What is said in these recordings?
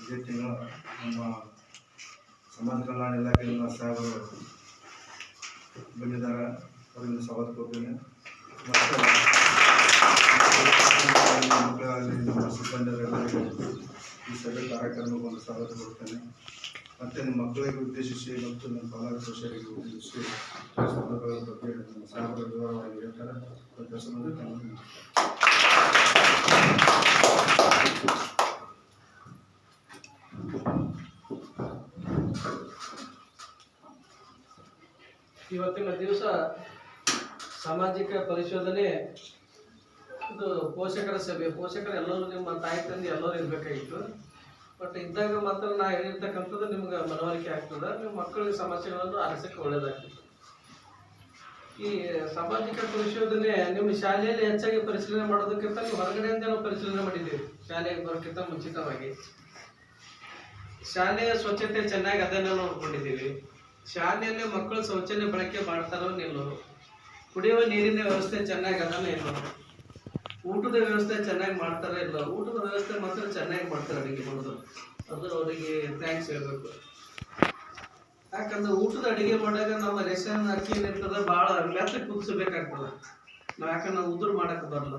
ಇದೇ ತಿಂಗಳು ನಮ್ಮ ಸಮಾಜ ಕಲ್ಯಾಣ ಇಲಾಖೆಯಿಂದ ಸಾಹೇಬರು ಬಂದಿದ್ದಾರೆ. ಅವರಿಂದ ಸ್ವಾಗತ ಕೊಡ್ತೀನಿ. ಮತ್ತು ಮಕ್ಕಳಾಗಲಿ ನಮ್ಮ ಸಿಬ್ಬಂದಿಗಳಿಗೆ ಈ ಸಭೆ ಕಾರ್ಯಕ್ರಮಕ್ಕೆ ಒಂದು ಸ್ವಾಗತ ಕೊಡ್ತೇನೆ. ಮತ್ತು ನಿಮ್ಮ ಮಕ್ಕಳಿಗೆ ಉದ್ದೇಶಿಸಿ ಮತ್ತು ನಮ್ಮ ಪಾಲಕ ಸದಸ್ಯರಿಗೆ ಉದ್ದೇಶಿಸಿ ಸಂದರ್ಭಗಳ ಬಗ್ಗೆ ನಮ್ಮ ಸಾಹೇಬರು ವಿವರವಾಗಿ ಹೇಳ್ತಾರೆ. ಇವತ್ತಿನ ದಿವಸ ಸಾಮಾಜಿಕ ಪರಿಶೋಧನೆ ಇದು ಪೋಷಕರ ಸಭೆ. ಪೋಷಕರು ಎಲ್ಲರೂ ನಿಮ್ಮ ತಾಯಿ ತಂದೆ ಎಲ್ಲರೂ ಇರಬೇಕಾಗಿತ್ತು. ಬಟ್ ಇದ್ದಾಗ ಮಾತ್ರ ನಾ ಹೇಳಿರ್ತಕ್ಕಂಥದ್ದು ನಿಮ್ಗೆ ಮನವರಿಕೆ ಆಗ್ತದೆ. ನಿಮ್ಮ ಮಕ್ಕಳಿಗೆ ಸಮಸ್ಯೆಗಳನ್ನು ಆಲಿಸಕ್ಕೆ ಒಳ್ಳೇದಾಗ್ತದೆ. ಈ ಸಾಮಾಜಿಕ ಪರಿಶೋಧನೆ ನಿಮ್ಮ ಶಾಲೆಯಲ್ಲಿ ಹೆಚ್ಚಾಗಿ ಪರಿಶೀಲನೆ ಮಾಡೋದಕ್ಕಿಂತ ನೀವು ಹೊರಗಡೆಯಿಂದ ನಾವು ಪರಿಶೀಲನೆ ಮಾಡಿದ್ದೀವಿ. ಶಾಲೆಗೆ ಬರೋಕ್ಕಿಂತ ಮುಂಚಿತವಾಗಿ ಶಾಲೆಯ ಸ್ವಚ್ಛತೆ ಚೆನ್ನಾಗಿ ಅದನ್ನು ನೋಡ್ಕೊಂಡಿದ್ದೀವಿ. ಶಾಲೆಯಲ್ಲಿ ಮಕ್ಕಳು ಶೌಚಾಲಯ ಬಳಕೆ ಮಾಡ್ತಾರೋ ನಿಲ್ಲೋ, ಕುಡಿಯುವ ನೀರಿನ ವ್ಯವಸ್ಥೆ ಚೆನ್ನಾಗಿ ಅದನ್ನ ಇಲ್ಲೋ, ಊಟದ ವ್ಯವಸ್ಥೆ ಚೆನ್ನಾಗಿ ಮಾಡ್ತಾರೋ ಇಲ್ಲ. ಊಟದ ವ್ಯವಸ್ಥೆ ಮಾತ್ರ ಚೆನ್ನಾಗಿ ಮಾಡ್ತಾರೆ ಅಡುಗೆ ಮಾಡೋದು. ಅದು ಅವರಿಗೆ ಥ್ಯಾಂಕ್ಸ್ ಹೇಳ್ಬೇಕು. ಯಾಕಂದ್ರೆ ಊಟದ ಅಡುಗೆ ಮಾಡಾಗ ನಮ್ಮ ರೇಷನ್ ಅಕ್ಕಿ ಏನಿರ್ತದೆ ಭಾಳ ಮೆತ್ತಗೆ ಕುದಿಸ್ಬೇಕಾಗ್ತದೆ. ಯಾಕಂದ್ರೆ ನಾವು ಉದುರು ಮಾಡಕ್ಕೆ ಬರಲ್ಲ.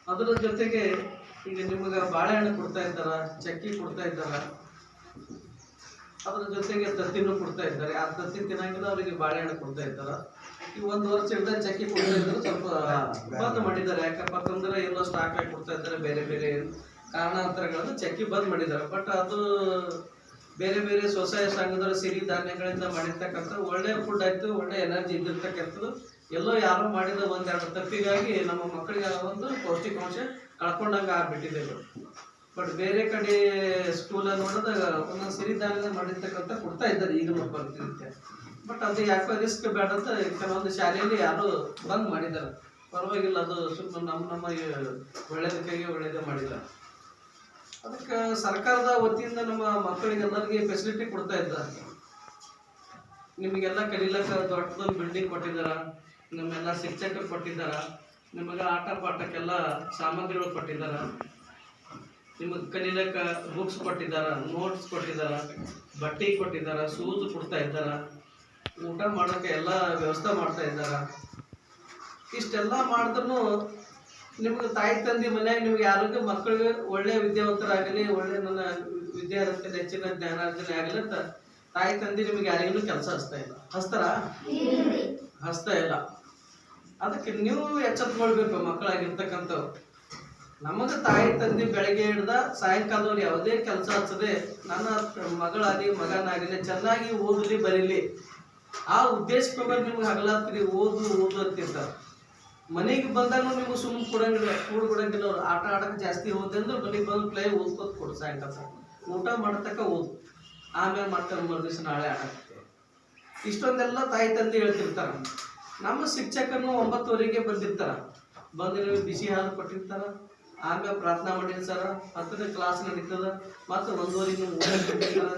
ಅದರ ಜೊತೆಗೆ ಈಗ ನಿಮಗೆ ಬಾಳೆಹಣ್ಣು ಕೊಡ್ತಾ ಇದ್ದಾರ, ಚಕ್ಕಿ ಕೊಡ್ತಾ ಇದ್ದಾರ, ಅದ್ರ ಜೊತೆಗೆ ತತ್ತಿನೂ ಕೊಡ್ತಾ ಇದ್ದಾರೆ. ಆ ತತ್ತಿ ತಿನ್ನಂಗಿಲ್ಲ ಅವರಿಗೆ ಬಾಳೆಹಣ್ಣು ಕೊಡ್ತಾ ಇದ್ದಾರೆ. ಈ 1 ವರ್ಷ ಹಿಡಿದ ಚಕ್ಕಿ ಕೊಡ್ತಾ ಇದ್ದಾರೆ, ಸ್ವಲ್ಪ ಬಂದ್ ಮಾಡಿದ್ದಾರೆ. ಯಾಕಪ್ಪ ಅಂತಂದ್ರೆ ಎಲ್ಲೋ ಸ್ಟಾಕ್ ಆಗಿ ಕೊಡ್ತಾ ಇದ್ದಾರೆ. ಬೇರೆ ಬೇರೆ ಕಾರಣಾಂತರಗಳನ್ನು ಚಕ್ಕಿ ಬಂದ್ ಮಾಡಿದ್ದಾರೆ. ಬಟ್ ಅದು ಬೇರೆ ಬೇರೆ ಸ್ವಸಹಾಯ ಸಂಘದವರು ಸಿರಿ ಧಾನ್ಯಗಳಿಂದ ಮಾಡಿರ್ತಕ್ಕಂಥ ಒಳ್ಳೆ ಫುಡ್ ಆಯ್ತು, ಒಳ್ಳೆ ಎನರ್ಜಿ ಇದ್ದಿರ್ತಕ್ಕಂಥದ್ದು ಎಲ್ಲೋ ಯಾರೋ ಮಾಡಿದ 1-2 ತಪ್ಪಿಗಾಗಿ ನಮ್ಮ ಮಕ್ಕಳಿಗೆ ಒಂದು ಪೌಷ್ಟಿಕಾಂಶ ಕಳ್ಕೊಂಡಂಗೆ ಆಗ್ಬಿಟ್ಟಿದೆ. ಬಟ್ ಬೇರೆ ಕಡೆ ಸ್ಕೂಲಲ್ಲಿ ನೋಡಿದಾಗ ಒಂದೊಂದು ಸಿರಿಧಾನ್ಯದ ಮಾಡಿರ್ತಕ್ಕಂಥ ಕೊಡ್ತಾ ಇದ್ದಾರೆ ಈಗಲೂ ಬರ್ತಿರುತ್ತೆ. ಬಟ್ ಅದು ಯಾಕೋ ರಿಸ್ಕ್ ಬೇಡ ಅಂತ ಕೆಲವೊಂದು ಶಾಲೆಯಲ್ಲಿ ಯಾರು ಬಂದ್ ಮಾಡಿದ್ದಾರೆ. ಪರವಾಗಿಲ್ಲ, ಅದು ಸುಮ್ಮನೆ ನಮ್ಮ ಒಳ್ಳೇದಕ್ಕಾಗಿ ಒಳ್ಳೇದೇ ಮಾಡಿದ್ದಾರೆ. ಅದಕ್ಕೆ ಸರ್ಕಾರದ ವತಿಯಿಂದ ನಮ್ಮ ಮಕ್ಕಳಿಗೆಲ್ಲರಿಗೆ ಫೆಸಿಲಿಟಿ ಕೊಡ್ತಾ ಇದ್ದಾರೆ. ನಿಮಗೆಲ್ಲ ಕಲೀಲಕ್ಕ ದೊಡ್ಡದೊಂದು ಬಿಲ್ಡಿಂಗ್ ಕೊಟ್ಟಿದ್ದಾರ, ನಮ್ಮೆಲ್ಲ ಶಿಕ್ಷಕರು ಕೊಟ್ಟಿದ್ದಾರ, ನಿಮಗೆ ಆಟ ಪಾಠಕ್ಕೆಲ್ಲ ಸಾಮಗ್ರಿಗಳು ಕೊಟ್ಟಿದ್ದಾರ, ನಿಮಗೆ ಕಲೀಲಕ್ಕ ಬುಕ್ಸ್ ಕೊಟ್ಟಿದ್ದಾರ, ನೋಟ್ಸ್ ಕೊಟ್ಟಿದ್ದಾರ, ಬಟ್ಟೆ ಕೊಟ್ಟಿದ್ದಾರ, ಶೂಸ್ ಕೊಡ್ತಾ ಇದ್ದಾರ, ಊಟ ಮಾಡೋಕ್ಕೆ ಎಲ್ಲ ವ್ಯವಸ್ಥೆ ಮಾಡ್ತಾ ಇದ್ದಾರ. ಇಷ್ಟೆಲ್ಲ ಮಾಡಿದ್ರು ನಿಮ್ಗೆ ತಾಯಿ ತಂದೆ ಮನ್ಯಾಗ ನಿಮ್ಗೆ ಯಾರಿಗೂ ಮಕ್ಕಳಿಗೆ ಒಳ್ಳೆ ವಿದ್ಯಾವಂತರಾಗಲಿ, ಒಳ್ಳೆ ನನ್ನ ವಿದ್ಯಾರ್ಥಿ ಹೆಚ್ಚಿನ ಜ್ಞಾನಾರ್ಜನೆ ಆಗಲಿ ಅಂತ ತಾಯಿ ತಂದೆ ನಿಮ್ಗೆ ಯಾರಿಗೂ ಕೆಲಸ ಹಚ್ತಾ ಇಲ್ಲ. ಅದಕ್ಕೆ ನೀವು ಎಚ್ಚೆತ್ಕೊಳ್ಬೇಕು ಮಕ್ಕಳಾಗಿರ್ತಕ್ಕಂಥವ್ರು. ನಮಗೆ ತಾಯಿ ತಂದೆ ಬೆಳಗ್ಗೆ ಹಿಡ್ದ ಸಾಯಂಕಾಲದವ್ರು ಯಾವುದೇ ಕೆಲಸ ಹಚ್ಚದೆ ನನ್ನ ಮಗಳಾಗಲಿ ಮಗನಾಗಲಿ ಚೆನ್ನಾಗಿ ಓದಲಿ ಬರೀಲಿ ಆ ಉದ್ದೇಶಕ್ಕೊಬ್ಬ ನಿಮ್ಗೆ ಹಗಲಾತ್ರಿ ಓದು ಅಂತಿರ್ತಾರೆ. ಮನೆಗೆ ಬಂದಾಗ ನಿಮ್ಗೆ ಸುಮ್ಮನೆ ಕೊಡಂಗಿಲ್ಲ. ಅವ್ರು ಆಟ ಆಡಕ್ಕೆ ಜಾಸ್ತಿ ಓದಿ ಅಂದ್ರೆ ಮನೆಗೆ ಬಂದು ಪ್ಲೇ ಓದ್ಕೋತ ಕೊಡು. ಸಾಯಂಕಾಲ ಊಟ ಮಾಡತಕ್ಕ ಓದು, ಆಮೇಲೆ ಮಾಡ್ತಾರೆ ಮರುದಿವ್ಸ ನಾಳೆ ಆಡಕ್ಕೆ. ಇಷ್ಟೊಂದೆಲ್ಲ ತಾಯಿ ತಂದೆ ಹೇಳ್ತಿರ್ತಾರೆ. ನಮ್ಮ ಶಿಕ್ಷಕರು 9:00 ಬಂದಿರ್ತಾರ. ಬಂದು ಬಿಸಿ ಹಾಲು ಕೊಟ್ಟಿರ್ತಾರ, ಆಮೇಲೆ ಪ್ರಾರ್ಥನಾ ಮಾಡಿರ್ತಾರ, 10ನೇ ಕ್ಲಾಸ್ ನಡೀತದ, ಮತ್ತು 1:15 ಊಟ ಬಿಟ್ಟಿರ್ತಾರ.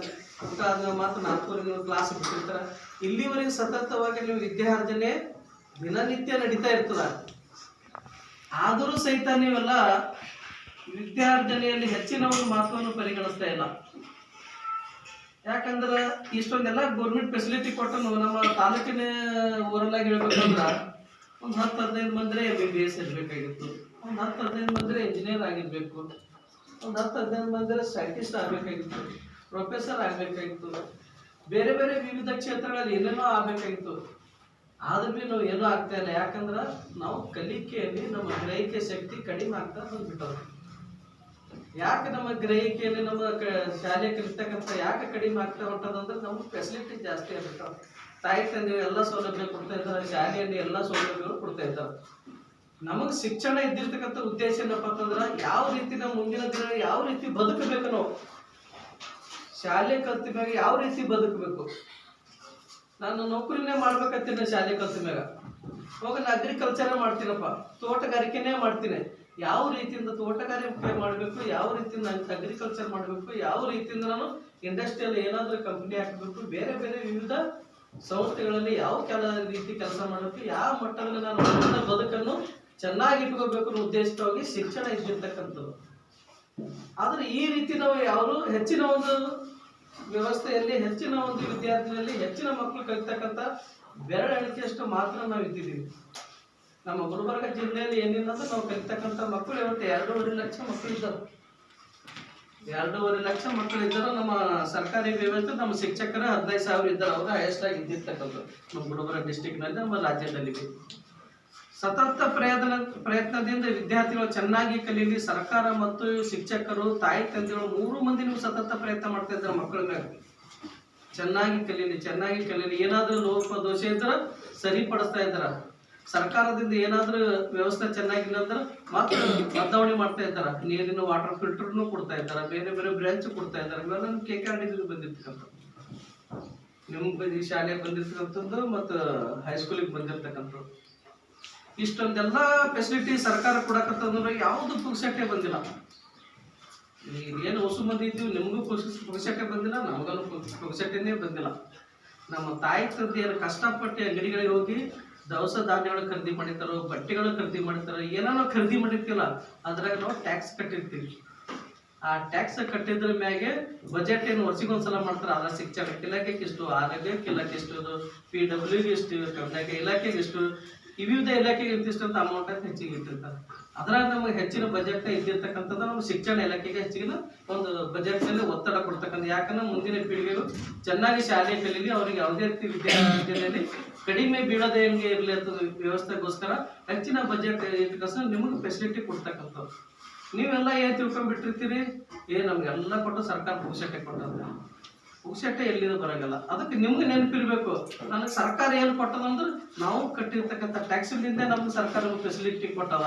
ಊಟ ಆದ್ಮೇಲೆ ಮತ್ತು 4:15 ಕ್ಲಾಸ್ ಬಿಟ್ಟಿರ್ತಾರ. ಇಲ್ಲಿವರೆಗೆ ಸತತವಾಗಿ ನೀವು ವಿದ್ಯಾರ್ಜನೆ ದಿನನಿತ್ಯ ನಡೀತಾ ಇರ್ತದ. ಆದರೂ ಸಹಿತ ನೀವೆಲ್ಲ ವಿದ್ಯಾರ್ಜನೆಯಲ್ಲಿ ಹೆಚ್ಚಿನ ಒಂದು ಮಹತ್ವವನ್ನು ಪರಿಗಣಿಸ್ತಾ ಇಲ್ಲ. ಯಾಕಂದ್ರೆ ಇಷ್ಟೊಂದೆಲ್ಲ ಗೌರ್ಮೆಂಟ್ ಫೆಸಿಲಿಟಿ ಕೊಟ್ಟು ನಮ್ಮ ತಾಲೂಕಿನ ಊರಲ್ಲಾಗಿ ಹೇಳ್ಬೇಕಂದ್ರೆ ಒಂದು 10-15 ಮಂದಿ MBBS ಇರಬೇಕಾಗಿತ್ತು, ಒಂದು 10-15 ಮಂದಿ ಇಂಜಿನಿಯರ್ ಆಗಿರ್ಬೇಕು, ಒಂದು 10-15 ಮಂದಿ ಸೈಂಟಿಸ್ಟ್ ಆಗಬೇಕಾಗಿತ್ತು, ಪ್ರೊಫೆಸರ್ ಆಗಬೇಕಾಗಿತ್ತು, ಬೇರೆ ಬೇರೆ ವಿವಿಧ ಕ್ಷೇತ್ರಗಳಲ್ಲಿ ಏನೇನೋ ಆಗಬೇಕಾಗಿತ್ತು. ಆದ್ರೂ ಭೀ ನಾವು ಏನೂ ಆಗ್ತಾ ಇಲ್ಲ. ಯಾಕಂದ್ರೆ ನಾವು ಕಲಿಕೆಯಲ್ಲಿ ನಮ್ಮ ಗ್ರಹಿಕೆ ಶಕ್ತಿ ಕಡಿಮೆ ಆಗ್ತಾ ಬಂದ್ಬಿಟ್ಟದ. ಯಾಕೆ ನಮ್ಮ ಗ್ರಹಿಕೆಯಲ್ಲಿ ನಮ್ಮ ಶಾಲೆ ಕಲಿತಕ್ಕಂಥ ಯಾಕೆ ಕಡಿಮೆ ಆಗ್ತಾ ಹೊಂಟದಂದ್ರೆ ನಮ್ಗೆ ಫೆಸಿಲಿಟಿ ಜಾಸ್ತಿ ಆಗ್ಬಿಟ್ಟಾವ. ತಾಯಿ ತಂದೆ ಎಲ್ಲ ಸೌಲಭ್ಯ ಕೊಡ್ತಾ ಇದ್ದಾರೆ, ಶಾಲೆಯಲ್ಲಿ ಎಲ್ಲ ಸೌಲಭ್ಯಗಳು ಕೊಡ್ತಾ ಇದ್ದಾರೆ. ನಮಗೆ ಶಿಕ್ಷಣ ಇದ್ದಿರ್ತಕ್ಕಂಥ ಉದ್ದೇಶ ಏನಪ್ಪ ಅಂತಂದ್ರೆ ಯಾವ ರೀತಿ ನಾವು ಮುಂದಿನ ದಿನ ಯಾವ ರೀತಿ ಬದುಕಬೇಕು, ನಾವು ಶಾಲೆ ಕಲ್ತ ಮ್ಯಾಗ ಯಾವ ರೀತಿ ಬದುಕಬೇಕು. ನಾನು ನೌಕರಿನೇ ಮಾಡ್ಬೇಕಂತೀನಿ, ಶಾಲೆ ಕಲ್ತ ಮ್ಯಾಗ ಹೋಗಿ ನಾನು ಅಗ್ರಿಕಲ್ಚರ್ ಮಾಡ್ತೀನಪ್ಪ, ತೋಟಗಾರಿಕೆನೇ ಮಾಡ್ತೀನಿ. ಯಾವ ರೀತಿಯಿಂದ ತೋಟಗಾರಿಕೆ ಮಾಡಬೇಕು, ಯಾವ ರೀತಿಯಿಂದ ಅಗ್ರಿಕಲ್ಚರ್ ಮಾಡಬೇಕು, ಯಾವ ರೀತಿಯಿಂದ ನಾನು ಇಂಡಸ್ಟ್ರಿಯಲ್ ಏನಾದರೂ ಕಂಪ್ನಿ ಹಾಕಬೇಕು, ಬೇರೆ ಬೇರೆ ವಿವಿಧ ಸಂಸ್ಥೆಗಳಲ್ಲಿ ಯಾವ ರೀತಿ ಕೆಲಸ ಮಾಡಬೇಕು, ಯಾವ ಮಟ್ಟದಲ್ಲಿ ನಾನು ಬದುಕನ್ನು ಚೆನ್ನಾಗಿ ಇಟ್ಕೋಬೇಕು ಅನ್ನೋ ಉದ್ದೇಶವಾಗಿ ಶಿಕ್ಷಣ ಇದ್ದಿರ್ತಕ್ಕಂಥದ್ದು. ಆದ್ರೆ ಈ ರೀತಿ ನಾವು ಯಾರು ಹೆಚ್ಚಿನ ಒಂದು ವ್ಯವಸ್ಥೆಯಲ್ಲಿ ಹೆಚ್ಚಿನ ಒಂದು ವಿದ್ಯಾರ್ಥಿಗಳಲ್ಲಿ ಹೆಚ್ಚಿನ ಮಕ್ಕಳು ಕಲಿತಕ್ಕಂಥ ಬೆರಳೆಣಿಕೆಯಷ್ಟು ಮಾತ್ರ ನಾವು ಇದ್ದಿದ್ದೀವಿ. ನಮ್ಮ ಗುಲ್ಬರ್ಗ ಜಿಲ್ಲೆಯಲ್ಲಿ ಏನಿಲ್ಲ ಅಂದ್ರೆ ನಾವು ಕಲಿತಕ್ಕಂಥ ಮಕ್ಕಳು ಇವತ್ತು 2.5 ಲಕ್ಷ ಮಕ್ಕಳು ಇದ್ದಾರೆ. 2.5 ಲಕ್ಷ ಮಕ್ಕಳು ಇದ್ದರು. ನಮ್ಮ ಸರ್ಕಾರಿ ವ್ಯವಸ್ಥೆ ನಮ್ಮ ಶಿಕ್ಷಕರ 15,000 ಇದ್ದಾರೆ. ಅವರು ಹೈಯೆಸ್ಟ್ ಆಗಿ ಇದ್ದಿರ್ತಕ್ಕಂಥ ನಮ್ಮ ಗುಲ್ಬರ್ಗ ಡಿಸ್ಟಿಕ್ನಲ್ಲಿ, ನಮ್ಮ ರಾಜ್ಯದಲ್ಲಿ ಸತತ ಪ್ರಯತ್ನದಿಂದ ವಿದ್ಯಾರ್ಥಿಗಳು ಚೆನ್ನಾಗಿ ಕಲೀಲಿ. ಸರ್ಕಾರ ಮತ್ತು ಶಿಕ್ಷಕರು, ತಾಯಿ ತಂದೆಗಳು 3 ಮಂದಿ ನೀವು ಸತತ ಪ್ರಯತ್ನ ಮಾಡ್ತಾ ಇದ್ದಾರೆ ಮಕ್ಕಳ ಮೇಲೆ. ಚೆನ್ನಾಗಿ ಕಲೀಲಿ. ಏನಾದರೂ ಲೋಪ ದೋಷ ಇದ್ರೆ ಸರಿಪಡಿಸ್ತಾ ಇದ್ದಾರ. ಸರ್ಕಾರದಿಂದ ಏನಾದರೂ ವ್ಯವಸ್ಥೆ ಚೆನ್ನಾಗಿಲ್ಲ ಅಂದ್ರೆ ಮತ್ತೆ ಬದಲಾವಣೆ ಮಾಡ್ತಾ ಇದ್ದಾರೆ. ನೀರಿನ ವಾಟರ್ ಫಿಲ್ಟರ್ನು ಕೊಡ್ತಾ ಇದ್ದಾರೆ, ಬೇರೆ ಬೇರೆ ಬ್ರಾಂಚ್ ಕೊಡ್ತಾ ಇದ್ದಾರೆ. ಇವೆಲ್ಲ ನಮ್ಮ KKRD ಬಂದಿರ್ತಕ್ಕಂಥ, ನಿಮ್ಮ ಈ ಶಾಲೆಗೆ ಬಂದಿರ್ತಕ್ಕಂಥದ್ದು ಮತ್ತು ಹೈಸ್ಕೂಲಿಗೆ ಬಂದಿರ್ತಕ್ಕಂಥದ್ದು. ಇಷ್ಟೊಂದೆಲ್ಲ ಫೆಸಿಲಿಟಿ ಸರ್ಕಾರ ಕೊಡಕತ್ತಂದ್ರೆ ಯಾವುದು ಪುಕ್ಸಟ್ಟೆ ಬಂದಿಲ್ಲ. ಏನು ಹೊಸ ಮಂದಿ ಇದ್ದೀವಿ, ನಿಮಗೂ ಪುಕ್ಸಟ್ಟೆ ಬಂದಿಲ್ಲ, ನಮಗೂ ಪುಕ್ಸಟ್ಟೆನೇ ಬಂದಿಲ್ಲ. ನಮ್ಮ ತಾಯಿ ತಂದೆಯರು ಕಷ್ಟಪಟ್ಟು ಅಂಗಡಿಗಳಿಗೆ ಹೋಗಿ ದವಸ ಧಾನ್ಯಗಳು ಖರೀದಿ ಮಾಡಿರ್ತಾರೋ, ಬಟ್ಟೆಗಳು ಖರೀದಿ ಮಾಡಿರ್ತಾರೋ, ಏನಾನೋ ಖರೀದಿ ಮಾಡಿರ್ತಿಲ್ಲ, ಅದ್ರಾಗ ನಾವು ಟ್ಯಾಕ್ಸ್ ಕಟ್ಟಿರ್ತೀವಿ. ಆ ಟ್ಯಾಕ್ಸ್ ಕಟ್ಟಿದ್ರ ಮ್ಯಾಗೆ ಬಜೆಟ್ ಏನು ವರ್ಷಿಗೊಂದ್ಸಲ ಮಾಡ್ತಾರೆ. ಅದ್ರ ಶಿಕ್ಷಣಕ್ಕೆ ಇಲಾಖೆಗೆ ಇಷ್ಟು, ಆರೋಗ್ಯಕ್ಕೆ ಇಲಾಖೆ ಇಷ್ಟು, PWಗೆ ಇಷ್ಟು, ಕಂದಾಯ ಇಲಾಖೆಗೆ ಇಷ್ಟು, ವಿವಿಧ ಇಲಾಖೆಗೆ ಇಂತಿಷ್ಟು ಅಂತ ಅಮೌಂಟ್ ಅಂತ ಹೆಚ್ಚಿಗೆ ಇಟ್ಟಿರ್ತಾರೆ. ಅದ್ರಾಗ ನಮಗೆ ಹೆಚ್ಚಿನ ಬಜೆಟ್ ಇದ್ದಿರ್ತಕ್ಕಂಥದ್ದು ನಮ್ಮ ಶಿಕ್ಷಣ ಇಲಾಖೆಗೆ ಹೆಚ್ಚಿನ ಒಂದು ಬಜೆಟ್ನಲ್ಲಿ ಒತ್ತಡ ಕೊಡ್ತಕ್ಕಂಥ. ಯಾಕಂದ್ರೆ ಮುಂದಿನ ಪೀಳಿಗೆಗಳು ಚೆನ್ನಾಗಿ ಶಾಲೆ ಕಲೀಲಿ, ಅವ್ರಿಗೆ ಯಾವುದೇ ರೀತಿ ವಿದ್ಯಾರ್ಥಿಯಲ್ಲಿ ಕಡಿಮೆ ಬೀಳದೆ ಹೆಂಗೆ ಇರಲಿ ಅಂತ ವ್ಯವಸ್ಥೆಗೋಸ್ಕರ ಹೆಚ್ಚಿನ ಬಜೆಟ್ ಇಟ್ಕೋಸ್ಕರ ನಿಮಗೆ ಫೆಸಿಲಿಟಿ ಕೊಡ್ತಕ್ಕಂಥದ್ದು. ನೀವೆಲ್ಲ ಏನು ತಿಳ್ಕೊಂಡ್ಬಿಟ್ಟಿರ್ತೀರಿ, ನಮಗೆಲ್ಲ ಕೊಟ್ಟು ಸರ್ಕಾರ ಪುಕ್ಸಟ್ಟೆ ಕೊಟ್ಟಂದ್ರೆ ಪುಕ್ಸಟ್ಟೆ ಎಲ್ಲಿಂದ ಬರೋಂಗಿಲ್ಲ. ಅದಕ್ಕೆ ನಿಮ್ಗೆ ನೆನಪಿರ್ಬೇಕು, ನನಗೆ ಸರ್ಕಾರ ಏನು ಕೊಟ್ಟದಂದ್ರೆ ನಾವು ಕಟ್ಟಿರ್ತಕ್ಕಂಥ ಟ್ಯಾಕ್ಸ್ಲಿಂದ ನಮ್ಗೆ ಸರ್ಕಾರ ಫೆಸಿಲಿಟಿ ಕೊಟ್ಟದ.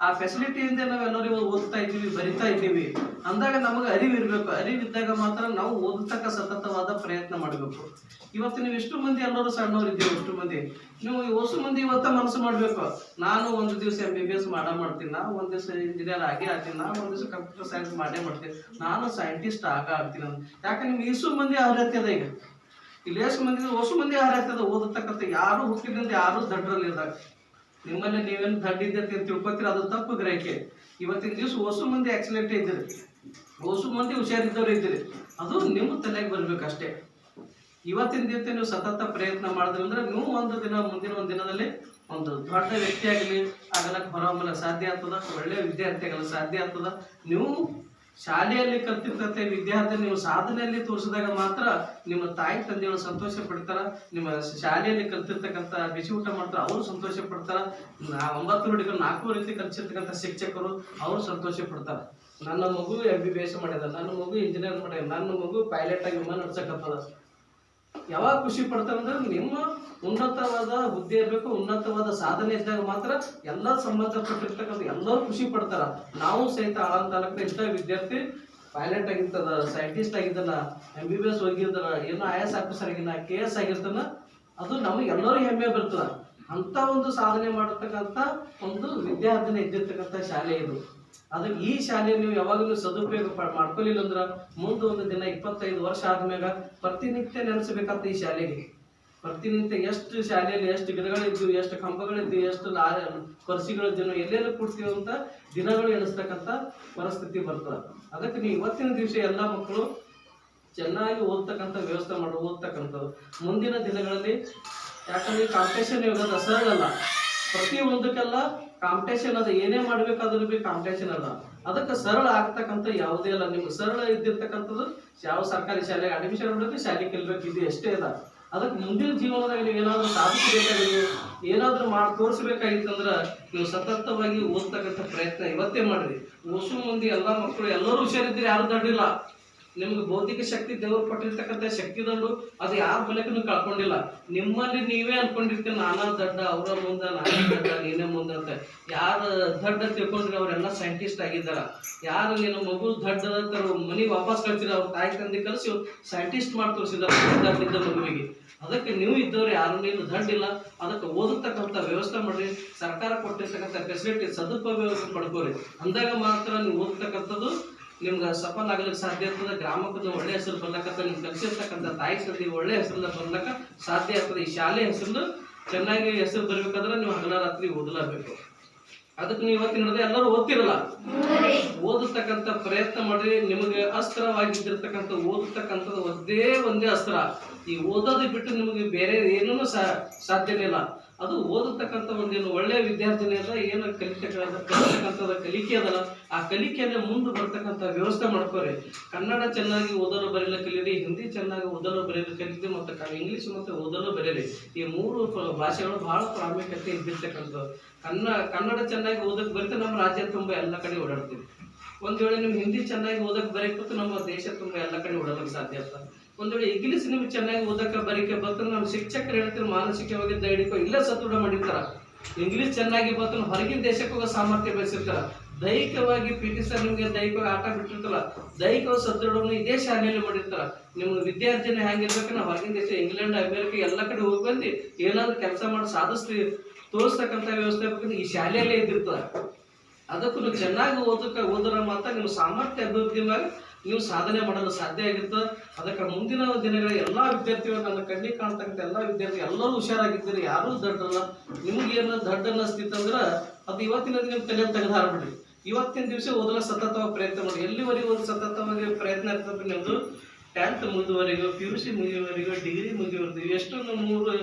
ಆ ಫೆಸಿಲಿಟಿಯಿಂದ ನಾವೆಲ್ಲರೂ ಓದ್ತಾ ಇದ್ದೀವಿ, ಬರಿತಾ ಇದ್ದೀವಿ ಅಂದಾಗ ನಮಗೆ ಅರಿವಿರ್ಬೇಕು. ಅರಿವಿದ್ದಾಗ ಮಾತ್ರ ನಾವು ಓದತಕ್ಕ ಸತತವಾದ ಪ್ರಯತ್ನ ಮಾಡಬೇಕು. ಇವತ್ತು ನೀವು ಎಷ್ಟು ಮಂದಿ ಎಲ್ಲರೂ ಸಣ್ಣವ್ರು ಇದ್ದೀವಿ, ಎಷ್ಟು ಮಂದಿ ನೀವು ಹೊಸ ಮಂದಿ ಇವತ್ತ ಮನಸ್ಸು ಮಾಡಬೇಕು, ನಾನು ಒಂದು ದಿವಸ MBBS ಮಾಡ್ತೀನಿ, ನಾನು ಒಂದು ದಿವಸ ಇಂಜಿನಿಯರ್ ಆಗ್ತೀನಿ, ನಾನು ಒಂದು ದಿವಸ ಕಂಪ್ಯೂಟರ್ ಸೈನ್ಸ್ ಮಾಡ್ತೀನಿ, ನಾನು ಸೈಂಟಿಸ್ಟ್ ಆಗ್ತೀನಿ ಅಂತ. ಯಾಕೆ ನಿಮ್ಗೆ ಇಷ್ಟು ಮಂದಿ ಅರ್ಹತೆ ಅದ. ಈಗ ಇಲ್ಲಿ ಎಷ್ಟು ಮಂದಿ ಹೊಸ ಮಂದಿ ಅರ್ಹತೆ ಅದ ಓದತಕ್ಕಂಥ. ಯಾರು ಹುಟ್ಟಿದ್ರಿಂದ ಯಾರು ದಡ್ರಲ್ಲಿ ಇದ್ದಾಗ ನಿಮ್ಮಲ್ಲಿ ನೀವೇನು ದಡ್ಡಿದ್ದೆ ಅಂತ ತಿಳ್ಕೊತೀರ, ಅದು ತಪ್ಪು ಗ್ರಹಿಕೆ. ಇವತ್ತಿನ ದಿವಸ ಹೊಸ ಮಂದಿ ಎಕ್ಸಲೆಂಟ್ ಇದ್ದೀರಿ, ಹೊಸ ಮಂದಿ ಹುಷಾರಿದ್ದವ್ರು ಇದ್ದೀರಿ, ಅದು ನಿಮ್ಮ ತಲೆಗೆ ಬರ್ಬೇಕಷ್ಟೇ. ಇವತ್ತಿನ ದಿವಸ ನೀವು ಸತತ ಪ್ರಯತ್ನ ಮಾಡಿದ್ರಂದ್ರೆ ನೀವು ಒಂದು ದಿನ ಮುಂದಿನ ಒಂದು ದಿನದಲ್ಲಿ ಒಂದು ದೊಡ್ಡ ವ್ಯಕ್ತಿ ಆಗಲಕ್ಕೆ ಹೊರಹೊಮ್ಮಲು ಸಾಧ್ಯ ಆಗ್ತದ. ಒಳ್ಳೆಯ ವಿದ್ಯಾರ್ಥಿ ಆಗಲು ಸಾಧ್ಯ ಆಗ್ತದ. ನೀವು ಶಾಲೆಯಲ್ಲಿ ಕಲ್ತಿರ್ತಂಥ ವಿದ್ಯಾರ್ಥಿ ನೀವು ಸಾಧನೆಯಲ್ಲಿ ತೋರಿಸಿದಾಗ ಮಾತ್ರ ನಿಮ್ಮ ತಾಯಿ ತಂದೆಗಳು ಸಂತೋಷ ಪಡ್ತಾರ. ನಿಮ್ಮ ಶಾಲೆಯಲ್ಲಿ ಕಲ್ತಿರ್ತಕ್ಕಂಥ ಬಿಸಿ ಊಟ ಮಾಡ್ತಾರೆ, ಅವರು ಸಂತೋಷ ಪಡ್ತಾರ. 9 ಹುಡುಗರು 4 ರೀತಿ ಕಲಿಸಿರ್ತಕ್ಕಂಥ ಶಿಕ್ಷಕರು ಅವರು ಸಂತೋಷ ಪಡ್ತಾರೆ. ನನ್ನ ಮಗು MBBS ಮಾಡ್ಯದ, ನನ್ನ ಮಗು ಇಂಜಿನಿಯರ್ ಮಾಡ್ಯದ, ನನ್ನ ಮಗು ಪೈಲಟ್ ಆಗಿ ವಿಮಾನ ನಡ್ಸಕತ್ತದ. ಯಾವಾಗ ಖುಷಿ ಪಡ್ತಾರೆ ಅಂದ್ರೆ ನಿಮ್ಮ ಉನ್ನತವಾದ ಹುದ್ದೆ ಇರಬೇಕು, ಉನ್ನತವಾದ ಸಾಧನೆ ಇದ್ದಾಗ ಮಾತ್ರ ಎಲ್ಲ ಸಂಬಂಧಪಟ್ಟಿರ್ತಕ್ಕಂಥ ಎಲ್ಲರೂ ಖುಷಿ ಪಡ್ತಾರ. ನಾವು ಸಹಿತ ತಾಲೂಕಿನ ಇಂಥ ವಿದ್ಯಾರ್ಥಿ ಪೈಲಟ್ ಆಗಿರ್ತದ, ಸೈಂಟಿಸ್ಟ್ ಆಗಿದ್ದಾನ, MBBS ಹೋಗಿರ್ತಾನ, ಏನೋ IAS ಆಫೀಸರ್ ಆಗಿನ, KS ಆಗಿರ್ತಾನ, ಅದು ನಮಗೆ ಎಲ್ಲರೂ ಹೆಮ್ಮೆ ಬರ್ತದ. ಅಂತ ಒಂದು ಸಾಧನೆ ಮಾಡತಕ್ಕಂಥ ಒಂದು ವಿದ್ಯಾರ್ಥಿನ ಇದ್ದಿರ್ತಕ್ಕಂಥ ಶಾಲೆ ಇದು. ಅದಕ್ಕೆ ಈ ಶಾಲೆಯಲ್ಲಿ ನೀವು ಯಾವಾಗಲೂ ಸದುಪಯೋಗ ಮಾಡ್ಕೊಲಿಲ್ಲ ಅಂದ್ರೆ ಮುಂದೆ ಒಂದು ದಿನ 25 ವರ್ಷ ಆದ್ಮ್ಯಾಗ ಪ್ರತಿನಿತ್ಯ ನೆನೆಸಬೇಕಂತ ಈ ಶಾಲೆಗೆ. ಪ್ರತಿನಿತ್ಯ ಎಷ್ಟು ಶಾಲೆಯಲ್ಲಿ ಎಷ್ಟು ಗಿಡಗಳಿದ್ವು, ಎಷ್ಟು ಕಂಬಗಳಿದ್ವು, ಎಷ್ಟು ಕೊರಸಿಗಳಿದ್ವು, ಎಲ್ಲೆಲ್ಲ ಕೊಡ್ತೀವಿ ಅಂತ ದಿನಗಳು ಎಣಿಸ್ತಕ್ಕಂಥ ಪರಿಸ್ಥಿತಿ ಬರ್ತದೆ. ಅದಕ್ಕೆ ನೀವು ಇವತ್ತಿನ ದಿವಸ ಎಲ್ಲ ಮಕ್ಕಳು ಚೆನ್ನಾಗಿ ಓದ್ತಕ್ಕಂಥ ವ್ಯವಸ್ಥೆ ಓದ್ತಕ್ಕಂಥದ್ದು ಮುಂದಿನ ದಿನಗಳಲ್ಲಿ. ಯಾಕಂದ್ರೆ ಕಾಂಪಿಟೇಷನ್ ಇವಾಗ ಸರಳಲ್ಲ, ಪ್ರತಿಯೊಂದಕ್ಕೆಲ್ಲ ಕಾಂಪಿಟೇಷನ್ ಅದ. ಏನೇ ಮಾಡ್ಬೇಕಾದ್ರೂ ಬಿ ಕಾಂಪಿಟೇಷನ್ ಅದ. ಅದಕ್ಕೆ ಸರಳ ಆಗ್ತಕ್ಕಂಥ ಯಾವುದೇ ಅಲ್ಲ. ನಿಮ್ಗೆ ಸರಳ ಇದ್ದಿರ್ತಕ್ಕಂಥದ್ದು ಯಾವ ಸರ್ಕಾರಿ ಶಾಲೆಗೆ ಅಡ್ಮಿಷನ್ ಮಾಡಬೇಕು, ಶಾಲೆ ಕಲಿಬೇಕು, ಇದು ಎಷ್ಟೇ ಅದ. ಅದಕ್ಕೆ ಮುಂದಿನ ಜೀವನದಾಗ ನೀವು ಏನಾದರೂ ಸಾಧಿಸಬೇಕಾಗಿತ್ತು, ಏನಾದರೂ ಮಾಡಿ ತೋರಿಸ್ಬೇಕಾಗಿತ್ತಂದ್ರೆ ನೀವು ಸತತವಾಗಿ ಓದ್ತಕ್ಕಂಥ ಪ್ರಯತ್ನ ಇವತ್ತೇ ಮಾಡ್ರಿ. ಹೊಸ ಮಂದಿ ಎಲ್ಲ ಮಕ್ಕಳು ಎಲ್ಲರೂ ಹುಷಾರಿದ್ದೀರಿ, ಯಾರು ದಡ್ಡಿಲ್ಲ. ನಿಮ್ಗೆ ಬೌದ್ಧಿಕ ಶಕ್ತಿ ದೇವರು ಕೊಟ್ಟಿರ್ತಕ್ಕಂಥ ಶಕ್ತಿ ದಂಡು ಅದು ಯಾರ ಬಲಕ್ಕೂ ಕಳ್ಕೊಂಡಿಲ್ಲ. ನಿಮ್ಮಲ್ಲಿ ನೀವೇ ಅನ್ಕೊಂಡಿರ್ತೀರಿ ನಾನಾ ದಡ್ಡ, ಅವರ ಮುಂದೆ ನಾನೇ ದಡ್ಡ, ನೀನೇ ಮುಂದೆ ಅಂತ. ಯಾರು ದಡ್ಡ ತಿಳ್ಕೊಂಡ್ರೆ ಅವರೆಲ್ಲ ಸೈಂಟಿಸ್ಟ್ ಆಗಿದ್ದಾರ. ಯಾರು ನಿನ್ನ ಮಗು ದಡ್ಡ ಮನೆಗೆ ವಾಪಸ್ ಕಳ್ಸಿರ, ಅವ್ರ ತಾಯಿ ತಂದೆ ಕಲಿಸಿ ಸೈಂಟಿಸ್ಟ್ ಮಾಡಿ ತೋರಿಸಿದಾರೆ ದಡ್ಡಿದ್ದ ಮಗುವಿಗೆ. ಅದಕ್ಕೆ ನೀವು ಇದ್ದವ್ರು ಯಾರು ನೀವು ದಡ್ಡಿಲ್ಲ. ಅದಕ್ಕೆ ಓದತಕ್ಕಂಥ ವ್ಯವಸ್ಥೆ ಮಾಡ್ರಿ. ಸರ್ಕಾರ ಕೊಟ್ಟಿರ್ತಕ್ಕಂಥ ಫೆಸಿಲಿಟಿ ಸದುಪಯೋಗ ಪಡ್ಕೋರಿ. ಅಂದಾಗ ಮಾತ್ರ ನೀವು ಓದ್ತಕ್ಕಂಥದ್ದು ನಿಮ್ಗೆ ಸಫಲ ಆಗ್ಲಿಕ್ಕೆ ಸಾಧ್ಯ ಆಗ್ತದೆ. ಗ್ರಾಮಕ್ಕದ ಒಳ್ಳೆ ಹೆಸರು ಬರ್ಲಕ್ಕ, ನಿಮ್ಗೆ ಕಲಿಸಿರ್ತಕ್ಕಂಥ ತಾಯಿ ತಂದೆ ಒಳ್ಳೆ ಹೆಸರನ್ನ ಬರ್ಲಕ್ಕ ಸಾಧ್ಯ ಆಗ್ತದೆ. ಈ ಶಾಲೆ ಹೆಸರು ಚೆನ್ನಾಗಿ ಹೆಸರು ಬರ್ಬೇಕಾದ್ರೆ ನೀವು ಹಗಲ ರಾತ್ರಿ ಓದಲೇಬೇಕು. ಅದಕ್ಕೆ ನೀವು ಇವತ್ತಿನ ಹಿಡಿದು ಎಲ್ಲರೂ ಓದ್ತಿರಲ್ಲ, ಓದತಕ್ಕಂಥ ಪ್ರಯತ್ನ ಮಾಡಿ. ನಿಮಗೆ ಅಸ್ತ್ರವಾಗಿದ್ದಿರ್ತಕ್ಕಂಥ ಓದತಕ್ಕಂಥದ್ದು ಒಂದೇ ಅಸ್ತ್ರ. ಈ ಓದೋದು ಬಿಟ್ಟು ನಿಮಗೆ ಬೇರೆ ಏನೂ ಸಾಧ್ಯನೇ ಇಲ್ಲ. ಅದು ಓದತಕ್ಕಂಥ ಒಂದೇನು ಒಳ್ಳೆಯ ವಿದ್ಯಾರ್ಥಿನಿ ಅದ, ಏನು ಕಲಿತಕ್ಕಂಥದ್ದು ಕಲಿಕೆ ಅದಲ್ಲ, ಆ ಕಲಿಕೆಯಲ್ಲೇ ಮುಂದೆ ಬರ್ತಕ್ಕಂಥ ವ್ಯವಸ್ಥೆ ಮಾಡ್ಕೋರಿ. ಕನ್ನಡ ಚೆನ್ನಾಗಿ ಓದಲು ಬರೆಯಲು ಕಲೀರಿ, ಹಿಂದಿ ಚೆನ್ನಾಗಿ ಓದಲು ಬರೆಯಲು ಕಲಿತು, ಮತ್ತು ಇಂಗ್ಲೀಷ್ ಮತ್ತು ಓದಲು ಬರೆಯಲಿ. ಈ 3 ಭಾಷೆಗಳು ಬಹಳ ಪ್ರಾಮುಖ್ಯತೆ ಇದ್ದಿರ್ತಕ್ಕಂಥದ್ದು. ಕನ್ನಡ ಚೆನ್ನಾಗಿ ಓದಕ್ಕೆ ಬರೀತಾ ನಮ್ಮ ರಾಜ್ಯ ತುಂಬ ಎಲ್ಲ ಕಡೆ ಓಡಾಡ್ತೀವಿ. ಒಂದು ವೇಳೆ ನೀವು ಹಿಂದಿ ಚೆನ್ನಾಗಿ ಓದಕ್ಕೆ ಬರೀಬೇಕು, ನಮ್ಮ ದೇಶ ತುಂಬ ಎಲ್ಲ ಕಡೆ ಓಡಾಡೋಕ್ಕೆ ಸಾಧ್ಯ ಆಗ್ತದೆ. ಒಂದು ವೇಳೆ ಇಂಗ್ಲೀಷ್ ನಿಮ್ಗೆ ಚೆನ್ನಾಗಿ ಓದಕ್ಕೆ ಬರೀಕೆ ಬರ್ತಾರೆ, ನಮ್ಮ ಶಿಕ್ಷಕರು ಹೇಳ್ತಾರೆ ಮಾನಸಿಕವಾಗಿ ದೈಹಿಕ ಇಲ್ಲೇ ಸದೃಢ ಮಾಡಿರ್ತಾರ. ಇಂಗ್ಲೀಷ್ ಚೆನ್ನಾಗಿ ಬರ್ತಾನೆ ಹೊರಗಿನ ದೇಶಕ್ಕೆ ಹೋಗೋ ಸಾಮರ್ಥ್ಯ ಬೆಳೆಸಿರ್ತಾರ. ದೈಹಿಕವಾಗಿ ಪಿ ಟಿ ಸರ್ ನಿಮಗೆ ದೈಹಿಕವಾಗಿ ಆಟ ಬಿಟ್ಟಿರ್ತಾರ, ದೈಹಿಕವಾಗಿ ಸದೃಢವನ್ನು ಇದೇ ಶಾಲೆಯಲ್ಲಿ ಮಾಡಿರ್ತಾರ. ನಿಮ್ಮ ವಿದ್ಯಾರ್ಜನೆ ಹೆಂಗಿರ್ಬೇಕು, ನಾವು ಹೊರಗಿನ ದೇಶ ಇಂಗ್ಲೆಂಡ್ ಅಮೇರಿಕ ಎಲ್ಲ ಕಡೆ ಹೋಗಿ ಬಂದು ಏನಾದ್ರು ಕೆಲಸ ಮಾಡಿ ತೋರಿಸ್ತಕ್ಕಂಥ ವ್ಯವಸ್ಥೆ ಬೇಕಂದ್ರೆ ಈ ಶಾಲೆಯಲ್ಲೇ ಇದ್ದಿರ್ತದೆ. ಅದಕ್ಕೂ ನೀವು ಚೆನ್ನಾಗಿ ಓದೋರ ಮಾತ್ರ ನಿಮ್ಮ ಸಾಮರ್ಥ್ಯ ಅಭಿವೃದ್ಧಿ ಮೇಲೆ ನೀವು ಸಾಧನೆ ಮಾಡಲು ಸಾಧ್ಯ ಆಗಿರ್ತದೆ. ಅದಕ್ಕೆ ಮುಂದಿನ ದಿನಗಳ ಎಲ್ಲ ವಿದ್ಯಾರ್ಥಿಗಳು, ನನ್ನ ಕಣ್ಣಿಗೆ ಕಾಣ್ತಕ್ಕಂಥ ಎಲ್ಲ ವಿದ್ಯಾರ್ಥಿ ಎಲ್ಲರೂ ಹುಷಾರಾಗಿದ್ದೀರಿ, ಯಾರೂ ದಡ್ಡಲ್ಲ. ನಿಮಗೇನು ದಡ್ಡ ಅನ್ನಿಸ್ತಿತ್ತಂದ್ರೆ ಅದು ಇವತ್ತಿನ ದಿನ ತಲೆ ತೆಗೆದು ಹಾರ್ಬಿಡ್ರಿ. ಇವತ್ತಿನ ದಿವಸ ಓದಲು ಸತತವಾಗಿ ಪ್ರಯತ್ನ ಮಾಡಿ. ಎಲ್ಲಿವರೆಗೂ ಒಂದು ಸತತವಾಗಿ ಪ್ರಯತ್ನ ಇರ್ತದೆ ನಿಮ್ಮದು 10th ಮುಗಿದುವರೆಗೂ, PUC ಮುಗಿಯುವವರೆಗೂ, ಡಿಗ್ರಿ ಮುಗಿಯುವವರೆಗೂ ಎಷ್ಟೊಂದು 3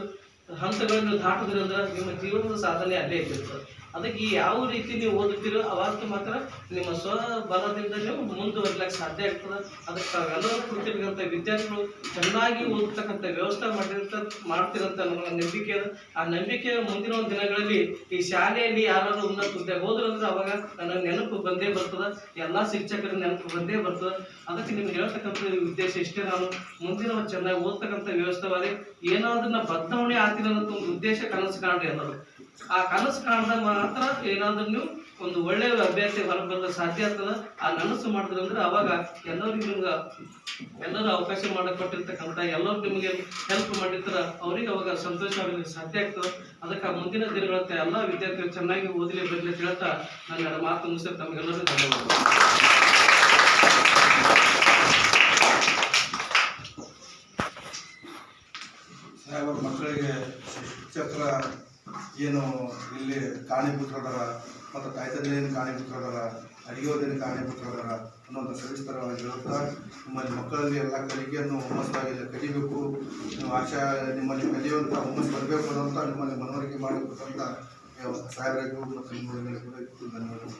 ಹಂತಗಳನ್ನು ದಾಟಿದ್ರೆ ಅಂದ್ರೆ ನಿಮ್ಮ ಜೀವನದ ಸಾಧನೆ ಅಲ್ಲೇ ಇರ್ತದೆ. ಅದಕ್ಕೆ ಯಾವ ರೀತಿ ನೀವು ಓದುತ್ತೀರೋ ಅವಾಗ ಮಾತ್ರ ನಿಮ್ಮ ಸ್ವಬಲದಿಂದ ನೀವು ಮುಂದುವರಿಲಿಕ್ಕೆ ಸಾಧ್ಯ ಆಗ್ತದೆ. ಅದಕ್ಕೆ ಎಲ್ಲರೂ ಕೂತಿರ್ತಕ್ಕಂಥ ವಿದ್ಯಾರ್ಥಿಗಳು ಚೆನ್ನಾಗಿ ಓದತಕ್ಕಂಥ ವ್ಯವಸ್ಥೆ ಮಾಡ್ತಿರಂತ ನನ್ನ ನಂಬಿಕೆ ಇದೆ. ಆ ನಂಬಿಕೆ ಮುಂದಿನ ಒಂದು ದಿನಗಳಲ್ಲಿ ಈ ಶಾಲೆಯಲ್ಲಿ ಯಾರಾದ್ರೂ ಉನ್ನತ ಹುದ್ದೆ ಹೋದ್ರು ಅಂದ್ರೆ ಅವಾಗ ನನ್ನ ನೆನಪು ಬಂದೇ ಬರ್ತದೆ, ಎಲ್ಲ ಶಿಕ್ಷಕರ ನೆನಪು ಬಂದೇ ಬರ್ತದೆ. ಅದಕ್ಕೆ ನಿಮ್ಗೆ ಹೇಳ್ತಕ್ಕಂಥ ಉದ್ದೇಶ ಇಷ್ಟೇ, ನಾನು ಮುಂದಿನ ಚೆನ್ನಾಗಿ ಓದ್ತಕ್ಕಂಥ ವ್ಯವಸ್ಥೆವಾಗಿ ಏನಾದ್ರೂ ಬದಲಾವಣೆ ಆಗ್ತೀನಿ ಅನ್ನೋ ಒಂದು ಉದ್ದೇಶ ಕನಸು ಕಾಣ್ರಿ ಅನ್ನೋದು. ಆ ಕನಸು ಕಾಣ್ದಾಗ ಮಾತ್ರ ಏನಾದ್ರೂ ನೀವು ಒಂದು ಒಳ್ಳೆಯ ಅಭ್ಯರ್ಥಿ ಹೊರಬರಲು ಸಾಧ್ಯ ಆಗ್ತದೆ. ಆ ನನಸು ಮಾಡಿದ್ರೆ ಅಂದ್ರೆ ಅವಾಗ ಎಲ್ಲರೂ ಅವಕಾಶ ಮಾಡಿಕೊಟ್ಟಿರ್ತಕ್ಕಂಥ ಎಲ್ಲರೂ ನಿಮಗೆ ಹೆಲ್ಪ್ ಮಾಡಿರ್ತಾರ, ಅವ್ರಿಗೆ ಅವಾಗ ಸಂತೋಷ ಆಗಲಿಕ್ಕೆ ಸಾಧ್ಯ ಆಗ್ತದೆ. ಅದಕ್ಕೆ ಮುಂದಿನ ದಿನಗಳಂತ ಎಲ್ಲ ವಿದ್ಯಾರ್ಥಿಗಳು ಚೆನ್ನಾಗಿ ಓದಲಿ ಬರಲಿ ಅಂತ ಹೇಳ್ತಾ ನನ್ನ ಮಾತು ಮುಗಿಸಿ ತಮಗೆಲ್ಲರೂ ಧನ್ಯವಾದ. ಮಕ್ಕಳಿಗೆ ಶಿಕ್ಷಕರ ಏನು ಇಲ್ಲಿ ಕಾರಣೀಭೂತರಾದಾರ ಮತ್ತು ತಾಯ್ತಂದೆಯನ್ನು ಕಾರಣೀಭೂತರಾದಾರ, ಅಡಿಗೆಯೋದೇನು ಕಾರಣೀಭೂತರಾದಾರ ಅನ್ನೋಂಥ ಸವಿಸ್ತರವಾಗಿ ಹೇಳುತ್ತಾ, ನಿಮ್ಮಲ್ಲಿ ಮಕ್ಕಳಲ್ಲಿ ಎಲ್ಲ ಕಲಿಕೆಯನ್ನು ಹುಮ್ಮಸ್ಸಾಗಿ ಕಲಿಬೇಕು, ನೀವು ನಿಮ್ಮಲ್ಲಿ ಕಲಿಯುವಂಥ ಹುಮ್ಮಸ್ ಬರಬೇಕು ಅನ್ನೋಂಥ ನಿಮ್ಮಲ್ಲಿ ಮನವರಿಕೆ ಮಾಡಿಕೊಟ್ಟಂಥ ಸಾಹೇಬರಿಗೂ ಮತ್ತು ನಿಮ್ಮ ಧನ್ಯವಾದಗಳು.